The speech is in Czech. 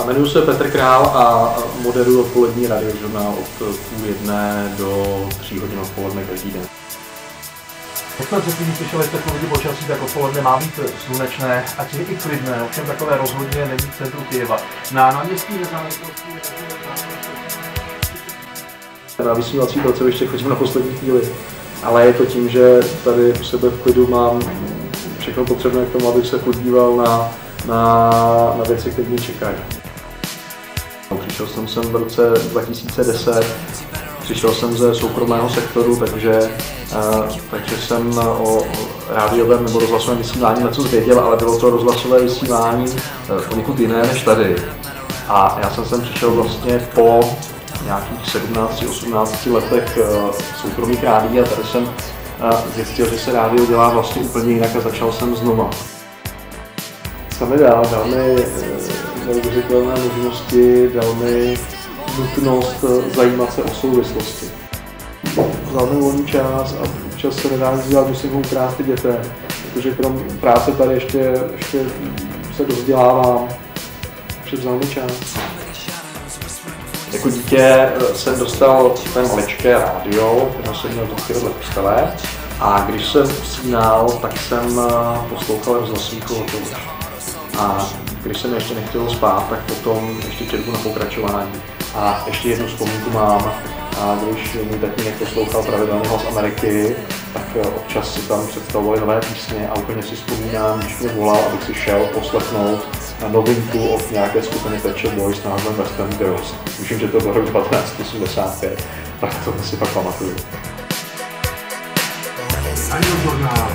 Jmenuji se Petr Král a moderuji odpolední radiožurnál od 12:30 do 3 hodin odpoledne každý den. Jak jsme předtím slyšeli, jste kvůli počasí, tak odpoledne má být slunečné, ať je i klidné, ovšem takové rozhodně není v centru Kyjeva. Na náměstí Nezávislosti Na vysílací pracoviště chodím na poslední chvíli, ale je to tím, že tady u sebe v klidu mám všechno potřebné k tomu, abych se podíval na věci, které mě čekají. Přišel jsem sem v roce 2010, přišel jsem ze soukromého sektoru, takže jsem o rádiovém nebo rozhlasovém vysílání něco zvěděl, ale bylo to rozhlasové vysílání poněkud jiné než tady. A já jsem sem přišel vlastně po nějakých 17-18 letech soukromých rádií a tady jsem zjistil, že se rádio dělá vlastně úplně jinak a začal jsem znova. Co mi dal mi neuvěřitelné možnosti, dal mi nutnost zajímat se o souvislosti. Dal mi volný čas a čas se nedá dělat, musím ho ukrást dětem, protože krom práce tady ještě se dozdělávám, převzal mi čas. Jako dítě jsem dostal ten maličké rádio, které jsem měl vždycky vedle postele, a když jsem usínal, tak jsem poslouchal rozhlasový kolotoč. A když jsem ještě nechtěl spát, tak potom ještě četbu na pokračování. A ještě jednu vzpomínku mám, a když můj tatínek poslouchal pravidelně Hlas Ameriky, tak občas si tam představovali nové písně a úplně si vzpomínám, když mě volal, abych si šel poslechnout novinku od nějaké skupiny Pet Shop Boys s názvem Western Girls. Myslím, že to bylo rok 1985, tak to si pak pamatuju. Radiožurnál.